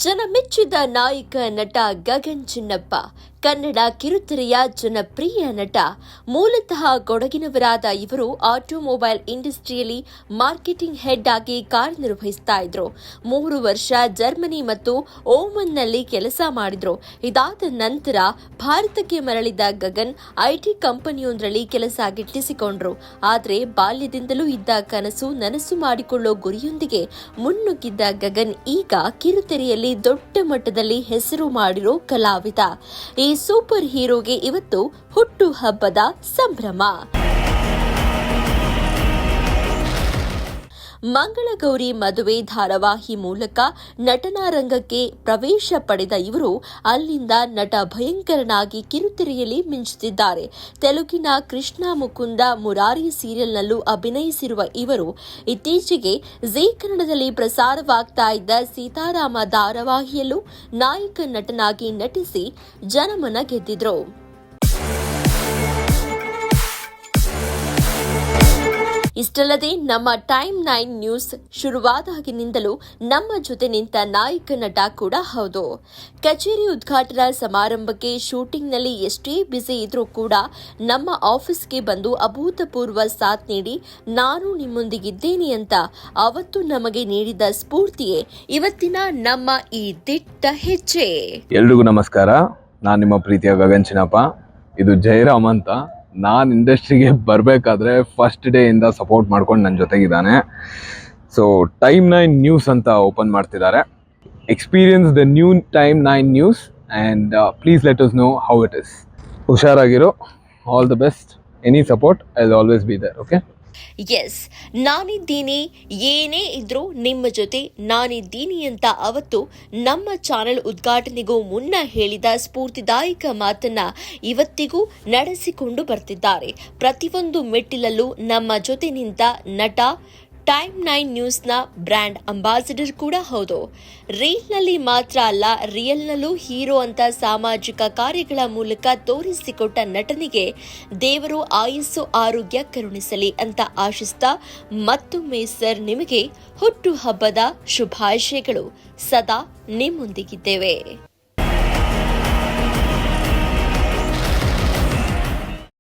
ಜನಮೆಚ್ಚಿದ ನಾಯಕ ನಟ ಗಗನ್ ಚಿನ್ನಪ್ಪ ಕನ್ನಡ ಕಿರುತೆರೆಯ ಜನಪ್ರಿಯ ನಟ. ಮೂಲತಃ ಕೊಡಗಿನವರಾದ ಇವರು ಆಟೋಮೊಬೈಲ್ ಇಂಡಸ್ಟ್ರಿಯಲ್ಲಿ ಮಾರ್ಕೆಟಿಂಗ್ ಹೆಡ್ ಆಗಿ ಕಾರ್ಯನಿರ್ವಹಿಸ್ತಾ ಇದ್ರು. 3 ವರ್ಷ ಜರ್ಮನಿ ಮತ್ತು ಓಮನ್ನಲ್ಲಿ ಕೆಲಸ ಮಾಡಿದ್ರು. ಇದಾದ ನಂತರ ಭಾರತಕ್ಕೆ ಮರಳಿದ ಗಗನ್ ಐಟಿ ಕಂಪನಿಯೊಂದರಲ್ಲಿ ಕೆಲಸ ಗಿಟ್ಟಿಸಿಕೊಂಡ್ರು. ಆದರೆ ಬಾಲ್ಯದಿಂದಲೂ ಇದ್ದ ಕನಸು ನನಸು ಮಾಡಿಕೊಳ್ಳೋ ಗುರಿಯೊಂದಿಗೆ ಮುನ್ನುಗ್ಗಿದ್ದ ಗಗನ್ ಈಗ ಕಿರುತೆರೆಯಲ್ಲಿ ದೊಡ್ಡ ಮಟ್ಟದಲ್ಲಿ ಹೆಸರು ಮಾಡಿರೋ ಕಲಾವಿದ. ಈ ಸೂಪರ್ ಹೀರೋಗೆ ಇವತ್ತು ಹುಟ್ಟು ಹಬ್ಬದ ಸಂಭ್ರಮ. ಮಂಗಳಗೌರಿ ಮದುವೆ ಧಾರಾವಾಹಿ ಮೂಲಕ ನಟನಾ ರಂಗಕ್ಕೆ ಪ್ರವೇಶ ಪಡೆದ ಇವರು ಅಲ್ಲಿಂದ ನಟ ಭಯಂಕರನಾಗಿ ಕಿರುತೆರೆಯಲ್ಲಿ ಮಿಂಚುತ್ತಿದ್ದಾರೆ. ತೆಲುಗಿನ ಕೃಷ್ಣ ಮುಕುಂದ ಮುರಾರಿ ಸೀರಿಯಲ್ನಲ್ಲೂ ಅಭಿನಯಿಸಿರುವ ಇವರು ಇತ್ತೀಚೆಗೆ ಜೀ ಕನ್ನಡದಲ್ಲಿ ಪ್ರಸಾರವಾಗ್ತಾ ಇದ್ದ ಸೀತಾರಾಮ ಧಾರಾವಾಹಿಯಲ್ಲೂ ನಾಯಕ ನಟನಾಗಿ ನಟಿಸಿ ಜನಮನ ಗೆದ್ದಿದ್ರು. ಇಷ್ಟಲ್ಲದೆ ನಮ್ಮ ಟೈಮ್ 9 ನ್ಯೂಸ್ ಶುರುವಾದಾಗಿನಿಂದಲೂ ನಮ್ಮ ಜೊತೆ ನಿಂತ ನಾಯಕ ನಟ ಕೂಡ ಹೌದು. ಕಚೇರಿ ಉದ್ಘಾಟನಾ ಸಮಾರಂಭಕ್ಕೆ ಶೂಟಿಂಗ್ನಲ್ಲಿ ಎಷ್ಟೇ ಬ್ಯುಸಿ ಇದ್ರೂ ಕೂಡ ನಮ್ಮ ಆಫೀಸ್ಗೆ ಬಂದು ಅಭೂತಪೂರ್ವ ಸಾಥ್ ನೀಡಿ ನಾನು ನಿಮ್ಮೊಂದಿಗಿದ್ದೇನೆ ಅಂತ ಅವತ್ತು ನಮಗೆ ನೀಡಿದ ಸ್ಫೂರ್ತಿಯೇ ಇವತ್ತಿನ ನಮ್ಮ ಈ ದಿಟ್ಟ ಹೆಜ್ಜೆ. ಎಲ್ರಿಗೂ ನಮಸ್ಕಾರ. ನಾನು ನಿಮ್ಮ ಪ್ರೀತಿಯ ಗಗನ್ ಚಿನ್ನಪ್ಪ. ಇದು ಜಯರಾಮ್ ಅಂತ. ನಾನು ಇಂಡಸ್ಟ್ರಿಗೆ ಬರಬೇಕಾದ್ರೆ ಫಸ್ಟ್ ಡೇ ಇಂದ ಸಪೋರ್ಟ್ ಮಾಡ್ಕೊಂಡು ನನ್ನ ಜೊತೆಗಿದ್ದಾನೆ. ಸೊ ಟೈಮ್ 9 ನ್ಯೂಸ್ ಅಂತ ಓಪನ್ ಮಾಡ್ತಿದ್ದಾರೆ. Experience the new time 9 news and please let us know how it is. ಹುಷಾರಾಗಿರೋ. All the best. Any support I will always be there. Okay. Yes, ನಾನಿದ್ದೀನಿ, ಏನೇ ಇದ್ರೂ ನಿಮ್ಮ ಜೊತೆ ನಾನಿದ್ದೀನಿ ಅಂತ ಅವತ್ತು ನಮ್ಮ ಚಾನೆಲ್ ಉದ್ಘಾಟನೆಗೂ ಮುನ್ನ ಹೇಳಿದ ಸ್ಫೂರ್ತಿದಾಯಕ ಮಾತನ್ನ ಇವತ್ತಿಗೂ ನಡೆಸಿಕೊಂಡು ಬರ್ತಿದ್ದಾರೆ. ಪ್ರತಿಯೊಂದು ಮೆಟ್ಟಿಲಲ್ಲೂ ನಮ್ಮ ಜೊತೆ ನಿಂತ ನಟ, ಟೈಮ್ 9 ನ್ಯೂಸ್ನ ಬ್ರ್ಯಾಂಡ್ ಅಂಬಾಸಿಡರ್ ಕೂಡ ಹೌದು. ರೀಲ್ನಲ್ಲಿ ಮಾತ್ರ ಅಲ್ಲ, ರಿಯಲ್ನಲ್ಲೂ ಹೀರೋ ಅಂತ ಸಾಮಾಜಿಕ ಕಾರ್ಯಗಳ ಮೂಲಕ ತೋರಿಸಿಕೊಟ್ಟ ನಟನಿಗೆ ದೇವರು ಆಯುಸ್ಸು ಆರೋಗ್ಯ ಕರುಣಿಸಲಿ ಅಂತ ಆಶಿಸ್ತಾ ಮತ್ತೊಮ್ಮೆ ಸರ್ ನಿಮಗೆ ಹುಟ್ಟು ಹಬ್ಬದ ಶುಭಾಶಯಗಳು. ಸದಾ ನಿಮ್ಮೊಂದಿಗಿದ್ದೇವೆ.